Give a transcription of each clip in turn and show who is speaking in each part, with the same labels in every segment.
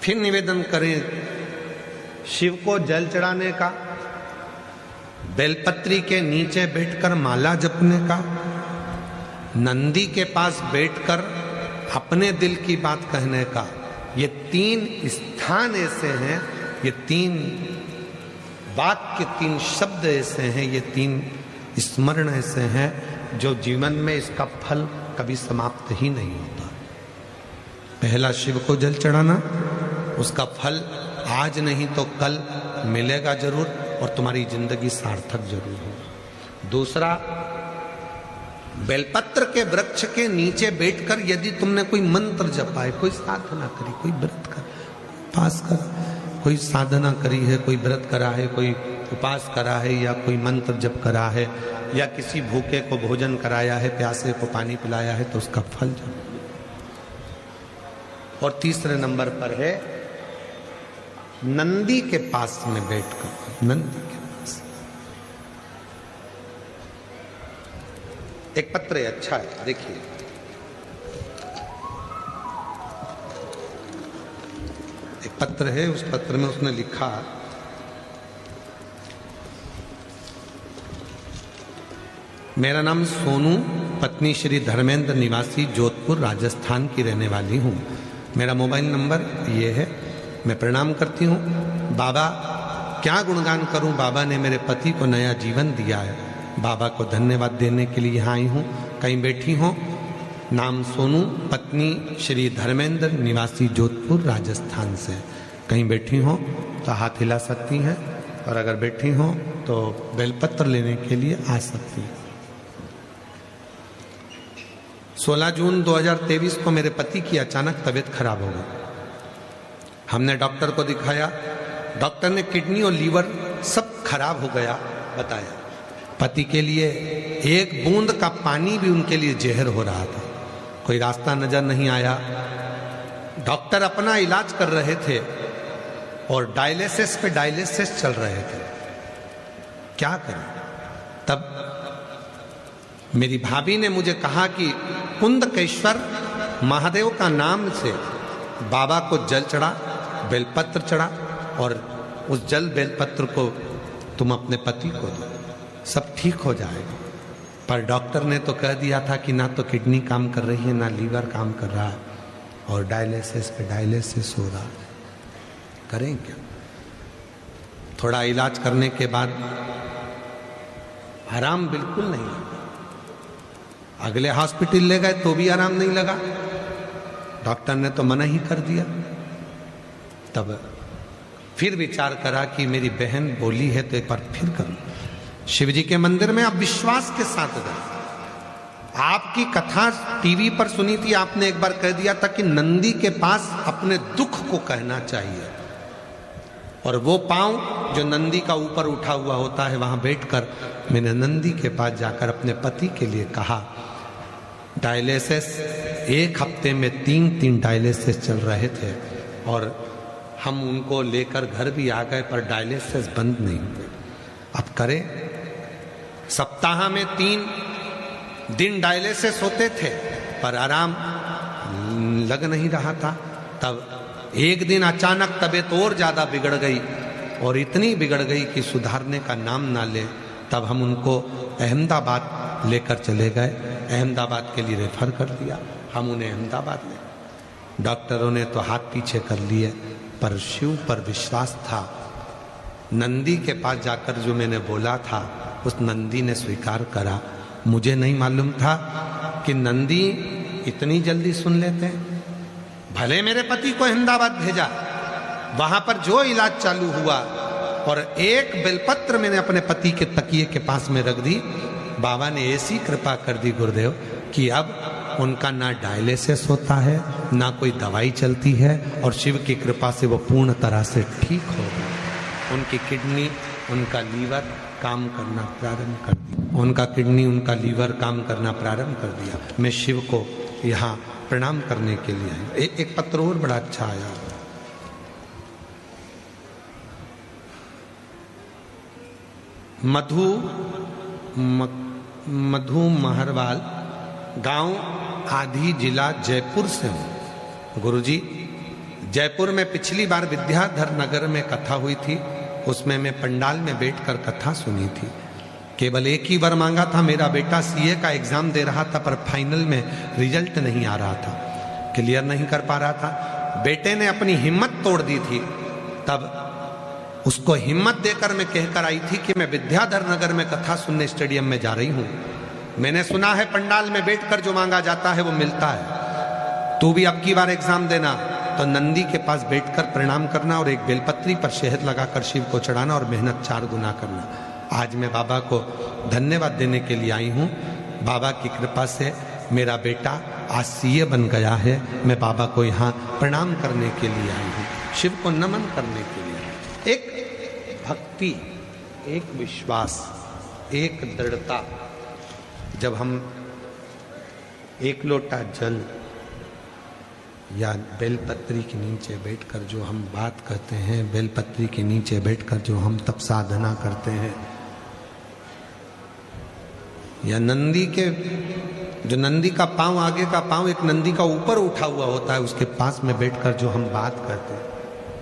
Speaker 1: फिर निवेदन करें शिव को जल चढ़ाने का, बेलपत्री के नीचे बैठकर माला जपने का, नंदी के पास बैठकर अपने दिल की बात कहने का। ये 3 स्थान ऐसे हैं, ये 3 वाक्य, 3 शब्द ऐसे हैं, ये 3 स्मरण ऐसे हैं जो जीवन में इसका फल कभी समाप्त ही नहीं होता। पहला शिव को जल चढ़ाना, उसका फल आज नहीं तो कल मिलेगा जरूर और तुम्हारी जिंदगी सार्थक जरूर होगी। दूसरा, बेलपत्र के वृक्ष के नीचे बैठकर यदि तुमने कोई मंत्र जपा है, कोई साधना करी, कोई व्रत कर, उपास कर, कोई साधना करी है, कोई व्रत करा है, कोई उपास करा है, या कोई मंत्र जप करा है, या किसी भूखे को भोजन कराया है, प्यासे को पानी पिलाया है, तो उसका फल जरूर। और तीसरे नंबर पर है नंदी के पास में बैठकर, नंदी के पास एक पत्र है, अच्छा है, देखिए। एक पत्र है, उस पत्र में उसने लिखा, मेरा नाम सोनू, पत्नी श्री धर्मेंद्र, निवासी जोधपुर राजस्थान की रहने वाली हूँ। मेरा मोबाइल नंबर ये है। मैं प्रणाम करती हूँ। बाबा, क्या गुणगान करूँ, बाबा ने मेरे पति को नया जीवन दिया है। बाबा को धन्यवाद देने के लिए यहाँ आई हूँ। कहीं बैठी हो? नाम सोनू, पत्नी श्री धर्मेंद्र, निवासी जोधपुर राजस्थान से। कहीं बैठी हो तो हाथ हिला सकती हैं, और अगर बैठी हो तो बेलपत्र लेने के लिए आ सकती हैं। 16 जून 2023 को मेरे पति की अचानक तबीयत खराब हो गई। हमने डॉक्टर को दिखाया, डॉक्टर ने किडनी और लीवर सब खराब हो गया बताया। पति के लिए एक बूंद का पानी भी उनके लिए जहर हो रहा था। कोई रास्ता नजर नहीं आया। डॉक्टर अपना इलाज कर रहे थे और डायलिसिस पे डायलिसिस चल रहे थे। क्या करें? तब मेरी भाभी ने मुझे कहा कि कुंदकेश्वर महादेव का नाम से बाबा को जल चढ़ा, बेलपत्र चढ़ा, और उस जल बेलपत्र को तुम अपने पति को दो, सब ठीक हो जाएगा। पर डॉक्टर ने तो कह दिया था कि ना तो किडनी काम कर रही है, ना लीवर काम कर रहा है, और डायलिसिस पे डायलिसिस हो रहा। करें क्या? थोड़ा इलाज करने के बाद आराम बिल्कुल नहीं लगा। अगले हॉस्पिटल ले गए तो भी आराम नहीं लगा। डॉक्टर ने तो मना ही कर दिया। तब फिर विचार करा कि मेरी बहन बोली है तो एक बार फिर करूं। शिव जी के मंदिर में आप विश्वास के साथ गए। आपकी कथा टीवी पर सुनी थी, आपने एक बार कह दिया था कि नंदी के पास अपने दुख को कहना चाहिए, और वो पांव जो नंदी का ऊपर उठा हुआ होता है, वहां बैठकर मैंने नंदी के पास जाकर अपने पति के लिए कहा। डायलिसिस एक हफ्ते में 3 डायलिसिस चल रहे थे, और हम उनको लेकर घर भी आ गए, पर डायलिसिस बंद नहीं हुए। अब करें? सप्ताह में 3 दिन डायलिसिस होते थे, पर आराम लग नहीं रहा था। तब एक दिन अचानक तबीयत और ज्यादा बिगड़ गई, और इतनी बिगड़ गई कि सुधारने का नाम ना ले। तब हम उनको अहमदाबाद लेकर चले गए। अहमदाबाद के लिए रेफर कर दिया। हम उन्हें अहमदाबाद ले, डॉक्टरों ने तो हाथ पीछे कर लिए, पर शिव पर विश्वास था। नंदी के पास जाकर जो मैंने बोला था, उस नंदी ने स्वीकार करा। मुझे नहीं मालूम था कि नंदी इतनी जल्दी सुन लेते हैं। भले मेरे पति को अहमदाबाद भेजा, वहां पर जो इलाज चालू हुआ, और एक बेलपत्र मैंने अपने पति के तकिए के पास में रख दी। बाबा ने ऐसी कृपा कर दी गुरुदेव कि अब उनका ना डायलिसिस होता है, ना कोई दवाई चलती है, और शिव की कृपा से वो पूर्ण तरह से ठीक हो गए। उनकी किडनी, उनका लीवर काम करना प्रारंभ कर दिया। उनका किडनी, उनका लीवर काम करना प्रारंभ कर दिया। मैं शिव को यहाँ प्रणाम करने के लिए आया। एक पत्र और बड़ा अच्छा आया। मधु महरवाल, गांव आधी, जिला जयपुर से हूँ। गुरुजी, जयपुर में पिछली बार विद्याधर नगर में कथा हुई थी, उसमें मैं पंडाल में बैठकर कथा सुनी थी। केवल एक ही वर मांगा था, मेरा बेटा सीए का एग्जाम दे रहा था पर फाइनल में रिजल्ट नहीं आ रहा था, क्लियर नहीं कर पा रहा था। बेटे ने अपनी हिम्मत तोड़ दी थी, तब उसको हिम्मत देकर मैं कहकर आई थी कि मैं विद्याधर नगर में कथा सुनने स्टेडियम में जा रही हूं। मैंने सुना है पंडाल में बैठकर जो मांगा जाता है वो मिलता है। तू भी अब की बार एग्जाम देना तो नंदी के पास बैठकर प्रणाम करना और एक बेलपत्री पर शहद लगाकर शिव को चढ़ाना और मेहनत 4 गुना करना। आज मैं बाबा को धन्यवाद देने के लिए आई हूँ। बाबा की कृपा से मेरा बेटा आज सीए बन गया है। मैं बाबा को यहाँ प्रणाम करने के लिए आई हूँ, शिव को नमन करने के लिए। एक भक्ति, एक विश्वास, एक दृढ़ता। जब हम एक लोटा जल या बेलपत्री के नीचे बैठकर जो हम बात करते हैं, बेलपत्री के नीचे बैठकर जो हम तप साधना करते हैं, या नंदी के जो नंदी का पांव, आगे का पांव एक नंदी का ऊपर उठा हुआ होता है, उसके पास में बैठकर जो हम बात करते हैं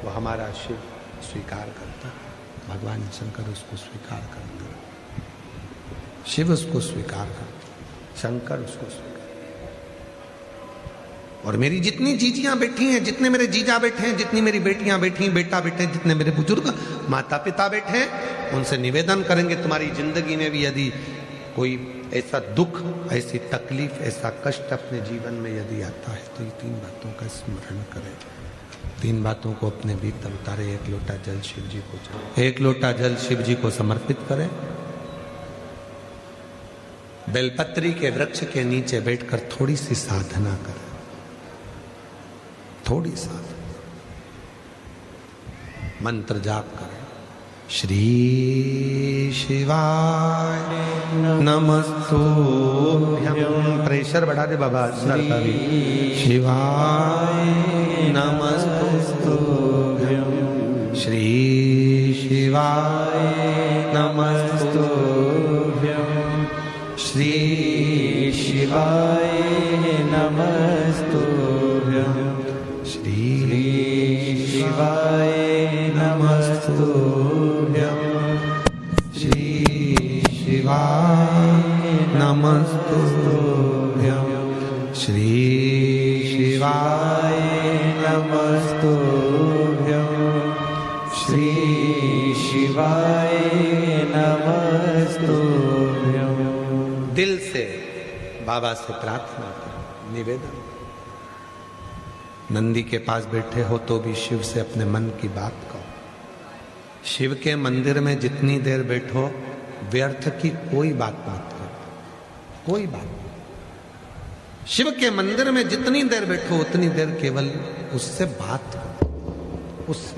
Speaker 1: वो हमारा शिव स्वीकार करता है। भगवान शंकर उसको स्वीकार करता है, शिव उसको स्वीकार करता है, शंकर उसको स्वीकार। और मेरी जितनी जीजियां बैठी हैं, जितने मेरे जीजा बैठे हैं, जितनी मेरी बेटियां बैठी हैं, बेटा बैठे हैं, जितने मेरे बुजुर्ग माता पिता बैठे हैं, उनसे निवेदन करेंगे तुम्हारी जिंदगी में भी यदि कोई ऐसा दुख, ऐसी तकलीफ, ऐसा कष्ट अपने जीवन में यदि आता है तो ये 3 बातों का स्मरण करें। 3 बातों को अपने भीतर उतारे। 1 लोटा जल शिव जी को चढ़ाएं, 1 लोटा जल शिव जी को समर्पित करें। बेलपत्री के वृक्ष के नीचे बैठकर थोड़ी सी साधना करें, थोड़ी साधना, मंत्र जाप करें। श्री शिवाय नमस्तुभ्यं। प्रेशर बढ़ा दे बाबा, सर का भी। शिवाय नमस्तुभ्यं, श्री शिवाय नमस्तुभ्यं, श्री शिवाय नमस्तुभ्यं, श्री शिवाय नमस्तुभ्यं, श्री शिवाय नमस्तुभ्यं, श्री शिवाय नमस्तुभ्यं, श्री शिवाय नमस्तुभ्यं। दिल से बाबा से प्रार्थना करो, निवेदन। नंदी के पास बैठे हो तो भी शिव से अपने मन की बात कहो। शिव के मंदिर में जितनी देर बैठो व्यर्थ की कोई बात मत करो, कोई बात नहीं। शिव के मंदिर में जितनी देर बैठो उतनी देर केवल उससे बात करो, उससे